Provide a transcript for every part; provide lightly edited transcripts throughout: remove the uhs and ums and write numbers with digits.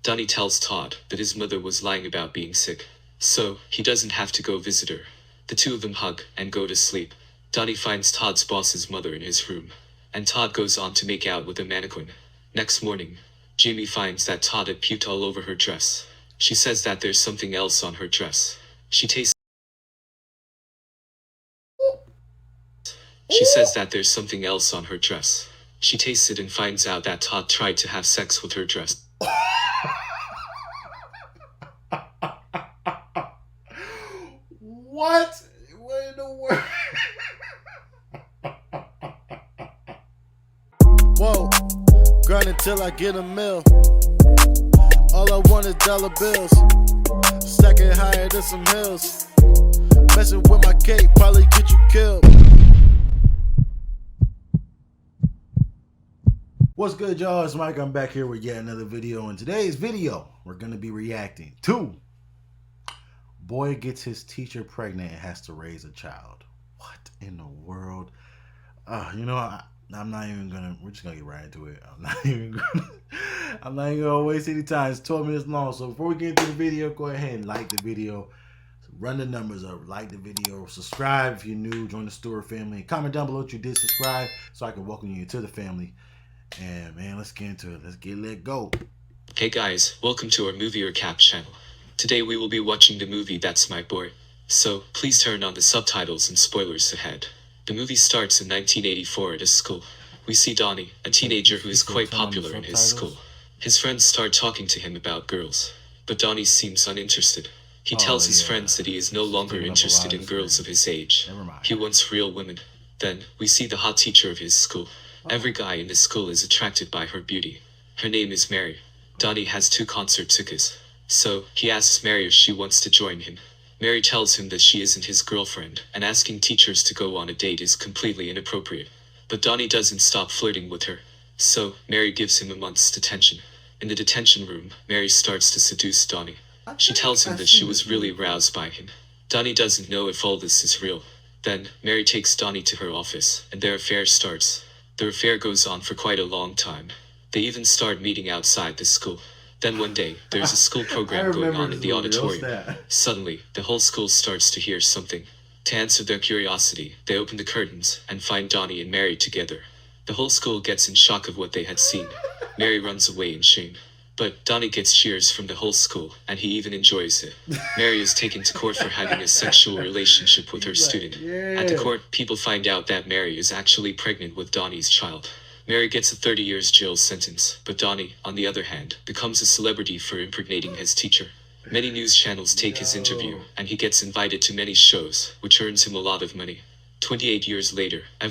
Donnie tells Todd that his mother was lying about being sick, so he doesn't have to go visit her. The two of them hug and go to sleep. Donnie finds Todd's boss's mother in his room, and Todd goes on to make out with a mannequin. Next morning, Jamie finds that Todd had puked all over her dress. She says that there's something else on her dress. She says that there's something else on her dress. She tastes it and finds out that Todd tried to have sex with her dress. What? What in the world? Whoa, grind until I get a mill. All I want is dollar bills. Stacking higher than some hills. Messing with my cake probably get you killed. What's good, y'all? It's Micah. I'm back here with yet another video. In today's video, we're going to be reacting to boy gets his teacher pregnant and has to raise a child. What in the world? I'm not even gonna. We're just gonna get right into it. I'm not even gonna waste any time. It's 12 minutes long. So before we get into the video, go ahead and like the video. Run the numbers up. Like the video. Subscribe if you're new. Join the Stewart family. Comment down below if you did subscribe, so I can welcome you to the family. And man, let's get into it. Let's let go. Hey guys, welcome to our movie recap channel. Today we will be watching the movie That's My Boy. So please turn on the subtitles and spoilers ahead. The movie starts in 1984 at a school. We see Donnie, a teenager who is quite popular in his school. His friends start talking to him about girls, but Donnie seems uninterested. He tells his friends that he is no longer interested in girls of his age. He wants real women. Then, we see the hot teacher of his school. Every guy in the school is attracted by her beauty. Her name is Mary. Donnie has 2 concert tickets, so he asks Mary if she wants to join him. Mary tells him that she isn't his girlfriend, and asking teachers to go on a date is completely inappropriate. But Donnie doesn't stop flirting with her, so Mary gives him a month's detention. In the detention room, Mary starts to seduce Donnie. She tells him that she was really aroused by him. Donnie doesn't know if all this is real. Then, Mary takes Donnie to her office, and their affair starts. Their affair goes on for quite a long time. They even start meeting outside the school. Then one day, there's a school program going on in the auditorium. Suddenly, the whole school starts to hear something. To answer their curiosity, they open the curtains and find Donnie and Mary together. The whole school gets in shock of what they had seen. Mary runs away in shame. But Donnie gets cheers from the whole school, and he even enjoys it. Mary is taken to court for having a sexual relationship with her student. At the court, people find out that Mary is actually pregnant with Donnie's child. Mary gets a 30 years jail sentence, but Donnie, on the other hand, becomes a celebrity for impregnating his teacher. Many news channels take his interview, and he gets invited to many shows, which earns him a lot of money. 28 years later, an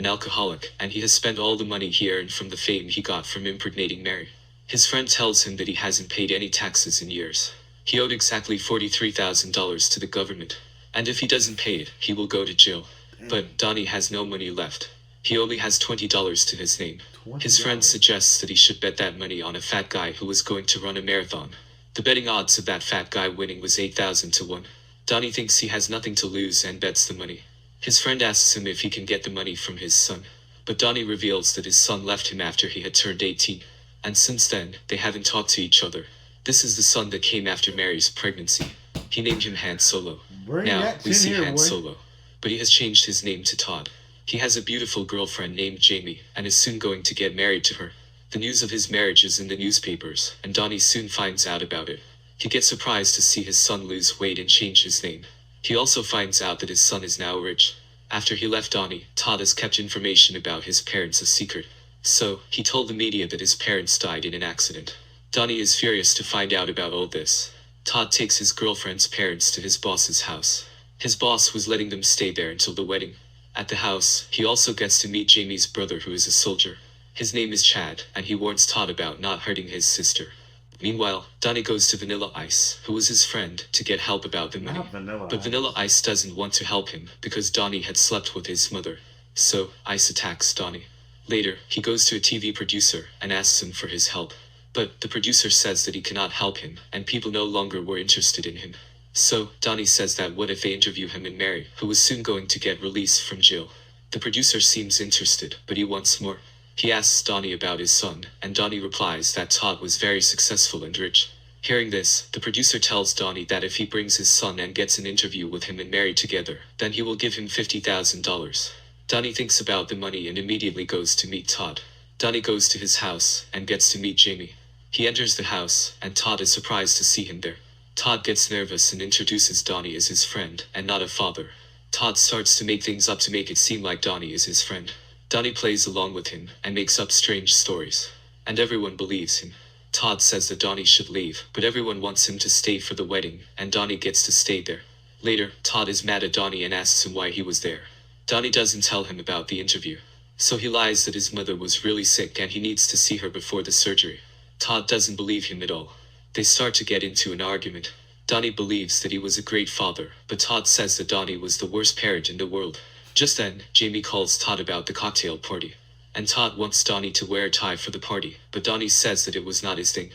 alcoholic, and he has spent all the money he earned from the fame he got from impregnating Mary. His friend tells him that he hasn't paid any taxes in years. He owed exactly $43,000 to the government, and if he doesn't pay it, he will go to jail. But Donnie has no money left. He only has $20 to his name. His friend suggests that he should bet that money on a fat guy who was going to run a marathon. The betting odds of that fat guy winning was 8,000 to 1. Donnie thinks he has nothing to lose and bets the money. His friend asks him if he can get the money from his son, but Donnie reveals that his son left him after he had turned 18, and since then, they haven't talked to each other. This is the son that came after Mary's pregnancy. He named him Han Solo. Now, we see Han Solo, but he has changed his name to Todd. He has a beautiful girlfriend named Jamie, and is soon going to get married to her. The news of his marriage is in the newspapers, and Donnie soon finds out about it. He gets surprised to see his son lose weight and change his name. He also finds out that his son is now rich. After he left Donnie, Todd has kept information about his parents a secret. So, he told the media that his parents died in an accident. Donnie is furious to find out about all this. Todd takes his girlfriend's parents to his boss's house. His boss was letting them stay there until the wedding. At the house, he also gets to meet Jamie's brother who is a soldier. His name is Chad, and he warns Todd about not hurting his sister. Meanwhile, Donnie goes to Vanilla Ice, who was his friend, to get help about the money. But Vanilla Ice doesn't want to help him, because Donnie had slept with his mother. So, Ice attacks Donnie. Later, he goes to a TV producer, and asks him for his help. But the producer says that he cannot help him, and people no longer were interested in him. So, Donnie says that what if they interview him and Mary, who was soon going to get released from jail. The producer seems interested, but he wants more. He asks Donnie about his son, and Donnie replies that Todd was very successful and rich. Hearing this, the producer tells Donnie that if he brings his son and gets an interview with him and married together, then he will give him $50,000. Donnie thinks about the money and immediately goes to meet Todd. Donnie goes to his house and gets to meet Jamie. He enters the house, and Todd is surprised to see him there. Todd gets nervous and introduces Donnie as his friend, and not a father. Todd starts to make things up to make it seem like Donnie is his friend. Donnie plays along with him, and makes up strange stories. And everyone believes him. Todd says that Donnie should leave, but everyone wants him to stay for the wedding, and Donnie gets to stay there. Later, Todd is mad at Donnie and asks him why he was there. Donnie doesn't tell him about the interview. So he lies that his mother was really sick and he needs to see her before the surgery. Todd doesn't believe him at all. They start to get into an argument. Donnie believes that he was a great father, but Todd says that Donnie was the worst parent in the world. Just then, Jamie calls Todd about the cocktail party. And Todd wants Donnie to wear a tie for the party, but Donnie says that it was not his thing.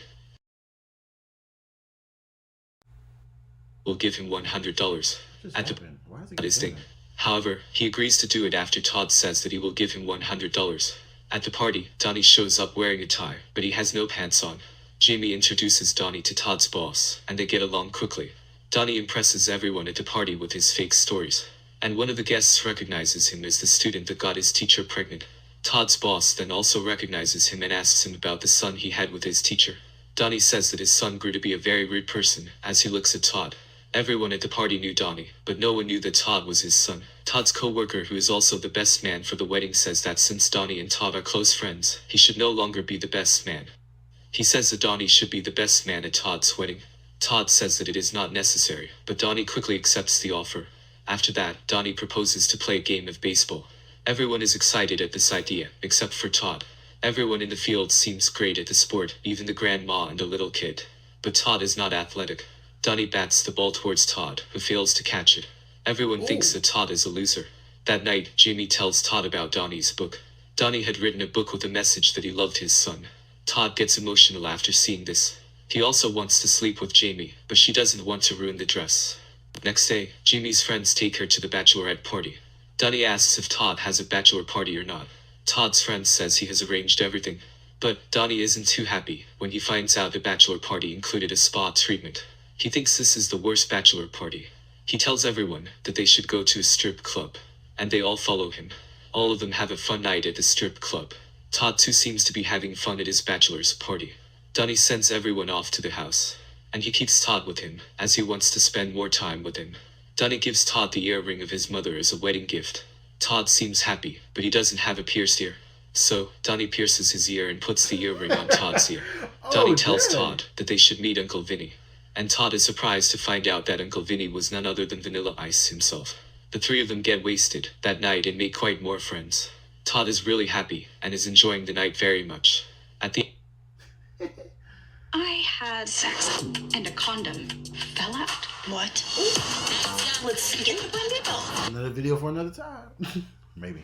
Will give him $100 at his thing. However, he agrees to do it after Todd says that he will give him $100. At the party, Donnie shows up wearing a tie, but he has no pants on. Jamie introduces Donnie to Todd's boss, and they get along quickly. Donnie impresses everyone at the party with his fake stories. And one of the guests recognizes him as the student that got his teacher pregnant. Todd's boss then also recognizes him and asks him about the son he had with his teacher. Donnie says that his son grew to be a very rude person, as he looks at Todd. Everyone at the party knew Donnie, but no one knew that Todd was his son. Todd's co-worker, who is also the best man for the wedding, says that since Donnie and Todd are close friends, he should no longer be the best man. He says that Donnie should be the best man at Todd's wedding. Todd says that it is not necessary, but Donnie quickly accepts the offer. After that, Donnie proposes to play a game of baseball. Everyone is excited at this idea, except for Todd. Everyone in the field seems great at the sport, even the grandma and the little kid. But Todd is not athletic. Donnie bats the ball towards Todd, who fails to catch it. Everyone thinks that Todd is a loser. That night, Jamie tells Todd about Donnie's book. Donnie had written a book with a message that he loved his son. Todd gets emotional after seeing this. He also wants to sleep with Jamie, but she doesn't want to ruin the dress. Next day, Jamie's friends take her to the bachelorette party. Donnie asks if Todd has a bachelor party or not. Todd's friend says he has arranged everything. But Donnie isn't too happy when he finds out the bachelor party included a spa treatment. He thinks this is the worst bachelor party. He tells everyone that they should go to a strip club. And they all follow him. All of them have a fun night at the strip club. Todd too seems to be having fun at his bachelor's party. Donnie sends everyone off to the house. And he keeps Todd with him, as he wants to spend more time with him. Donnie gives Todd the earring of his mother as a wedding gift. Todd seems happy, but he doesn't have a pierced ear. So, Donnie pierces his ear and puts the earring on Todd's ear. Donnie tells Todd that they should meet Uncle Vinny. And Todd is surprised to find out that Uncle Vinny was none other than Vanilla Ice himself. The three of them get wasted that night and make quite more friends. Todd is really happy and is enjoying the night very much. At the I had sex and a condom fell out. What? Let's get the window. Another video for another time. Maybe.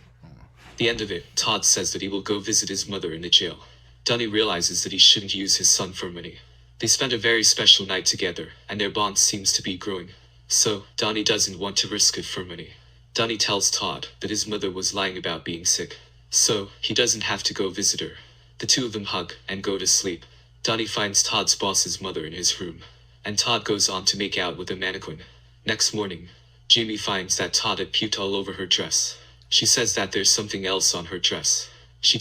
the end of it, Todd says that he will go visit his mother in the jail. Donnie realizes that he shouldn't use his son for money. They spend a very special night together, and their bond seems to be growing. So, Donnie doesn't want to risk it for money. Donnie tells Todd that his mother was lying about being sick. So, he doesn't have to go visit her. The two of them hug and go to sleep. Donnie finds Todd's boss's mother in his room. And Todd goes on to make out with a mannequin. Next morning, Jamie finds that Todd had puked all over her dress. She says that there's something else on her dress. She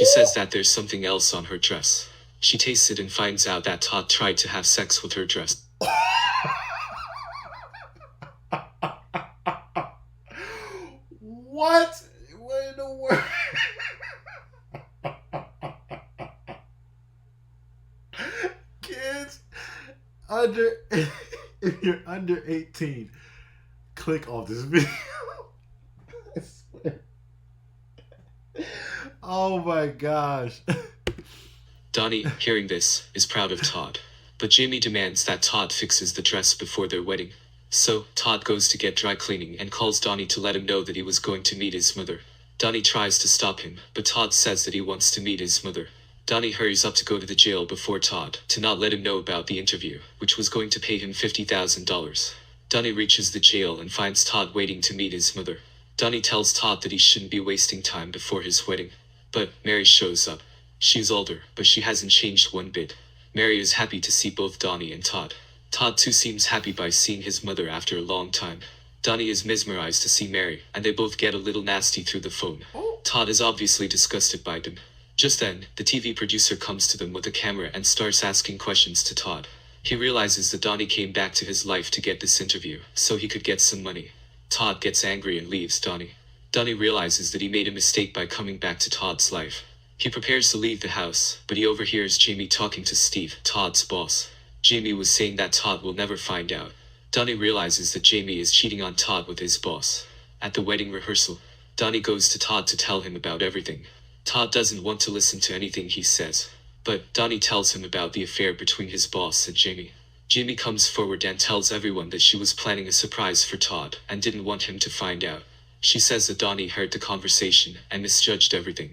says that there's something else on her dress. She tastes it and finds out that Todd tried to have sex with her dress. What? What in the world? Kids, if you're under 18, click off this video. I swear. Oh my gosh. Donnie, hearing this, is proud of Todd. But Jamie demands that Todd fixes the dress before their wedding. So, Todd goes to get dry cleaning and calls Donnie to let him know that he was going to meet his mother. Donnie tries to stop him, but Todd says that he wants to meet his mother. Donnie hurries up to go to the jail before Todd, to not let him know about the interview, which was going to pay him $50,000. Donnie reaches the jail and finds Todd waiting to meet his mother. Donnie tells Todd that he shouldn't be wasting time before his wedding. But Mary shows up. She's older, but she hasn't changed one bit. Mary is happy to see both Donnie and Todd. Todd too seems happy by seeing his mother after a long time. Donnie is mesmerized to see Mary, and they both get a little nasty through the phone. Todd is obviously disgusted by them. Just then, the TV producer comes to them with a camera and starts asking questions to Todd. He realizes that Donnie came back to his life to get this interview, so he could get some money. Todd gets angry and leaves Donnie. Donnie realizes that he made a mistake by coming back to Todd's life. He prepares to leave the house, but he overhears Jamie talking to Steve, Todd's boss. Jamie was saying that Todd will never find out. Donnie realizes that Jamie is cheating on Todd with his boss. At the wedding rehearsal, Donnie goes to Todd to tell him about everything. Todd doesn't want to listen to anything he says, but Donnie tells him about the affair between his boss and Jamie. Jamie comes forward and tells everyone that she was planning a surprise for Todd and didn't want him to find out. She says that Donnie heard the conversation and misjudged everything.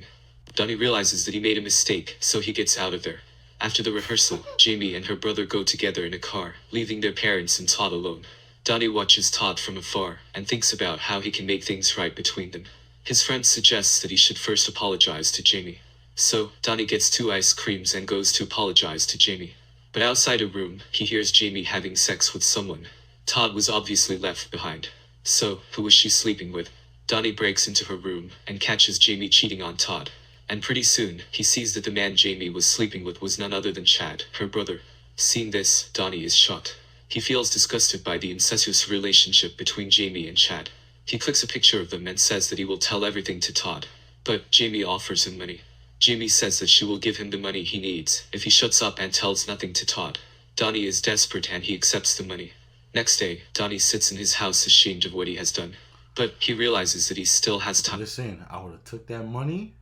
Donnie realizes that he made a mistake, so he gets out of there. After the rehearsal, Jamie and her brother go together in a car, leaving their parents and Todd alone. Donnie watches Todd from afar and thinks about how he can make things right between them. His friend suggests that he should first apologize to Jamie. So, Donnie gets 2 ice creams and goes to apologize to Jamie. But outside a room, he hears Jamie having sex with someone. Todd was obviously left behind. So, who was she sleeping with? Donnie breaks into her room and catches Jamie cheating on Todd. And pretty soon, he sees that the man Jamie was sleeping with was none other than Chad, her brother. Seeing this, Donnie is shocked. He feels disgusted by the incestuous relationship between Jamie and Chad. He clicks a picture of them and says that he will tell everything to Todd. But Jamie offers him money. Jamie says that she will give him the money he needs if he shuts up and tells nothing to Todd. Donnie is desperate and he accepts the money. Next day, Donnie sits in his house ashamed of what he has done. But he realizes that he still has time. Listen, I would have took that money.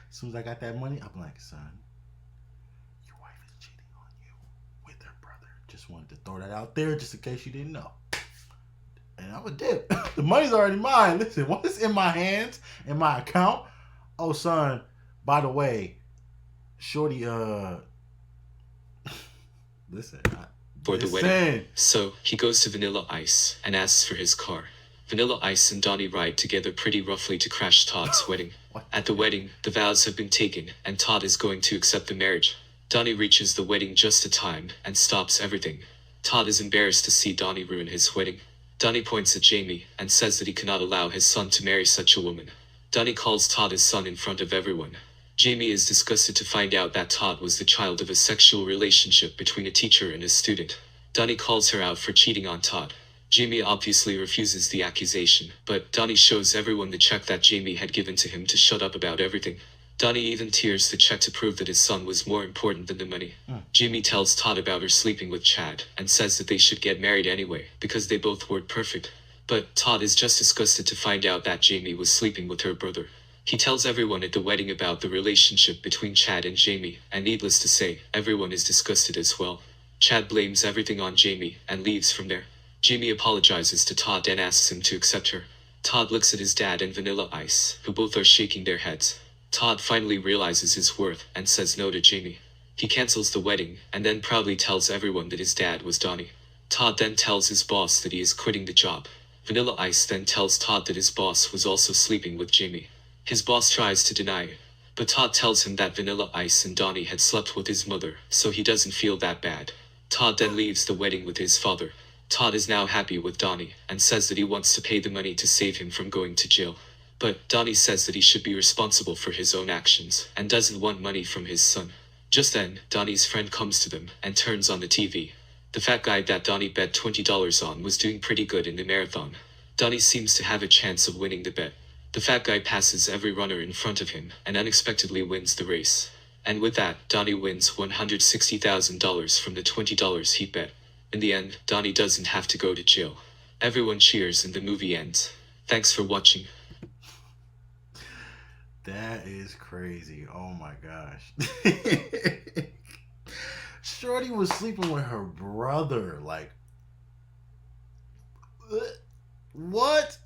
As soon as I got that money, I'm like, son, your wife is cheating on you with her brother. Just wanted to throw that out there just in case you didn't know. And I'm a dip. The money's already mine. Listen, once it's in my hands, in my account, oh, son, by the way, shorty, listen. For the wedding. So, he goes to Vanilla Ice and asks for his car. Vanilla Ice and Donnie ride together pretty roughly to crash Todd's wedding. At the wedding, the vows have been taken, and Todd is going to accept the marriage. Donnie reaches the wedding just in time, and stops everything. Todd is embarrassed to see Donnie ruin his wedding. Donnie points at Jamie, and says that he cannot allow his son to marry such a woman. Donnie calls Todd his son in front of everyone. Jamie is disgusted to find out that Todd was the child of a sexual relationship between a teacher and a student. Donnie calls her out for cheating on Todd. Jamie obviously refuses the accusation, but Donnie shows everyone the check that Jamie had given to him to shut up about everything. Donnie even tears the check to prove that his son was more important than the money. Jamie tells Todd about her sleeping with Chad, and says that they should get married anyway, because they both weren't perfect. But Todd is just disgusted to find out that Jamie was sleeping with her brother. He tells everyone at the wedding about the relationship between Chad and Jamie, and needless to say, everyone is disgusted as well. Chad blames everything on Jamie, and leaves from there. Jamie apologizes to Todd and asks him to accept her. Todd looks at his dad and Vanilla Ice, who both are shaking their heads. Todd finally realizes his worth, and says no to Jamie. He cancels the wedding, and then proudly tells everyone that his dad was Donnie. Todd then tells his boss that he is quitting the job. Vanilla Ice then tells Todd that his boss was also sleeping with Jamie. His boss tries to deny it, but Todd tells him that Vanilla Ice and Donnie had slept with his mother, so he doesn't feel that bad. Todd then leaves the wedding with his father. Todd is now happy with Donnie, and says that he wants to pay the money to save him from going to jail. But Donnie says that he should be responsible for his own actions, and doesn't want money from his son. Just then, Donnie's friend comes to them, and turns on the TV. The fat guy that Donnie bet $20 on was doing pretty good in the marathon. Donnie seems to have a chance of winning the bet. The fat guy passes every runner in front of him, and unexpectedly wins the race. And with that, Donnie wins $160,000 from the $20 he bet. In the end, Donnie doesn't have to go to jail. Everyone cheers and the movie ends. Thanks for watching. That is crazy. Oh my gosh. Shorty was sleeping with her brother. Like, what?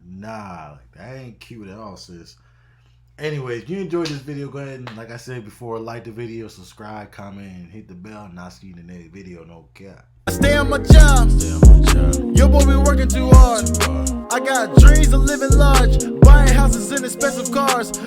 Nah, like, that ain't cute at all, sis. Anyways, if you enjoyed this video, go ahead and, like I said before, like the video, subscribe, comment, and hit the bell, and I'll see you in the next video. No cap. I stay on my job. Your boy be working too hard. I got dreams of living large, buying houses and expensive cars.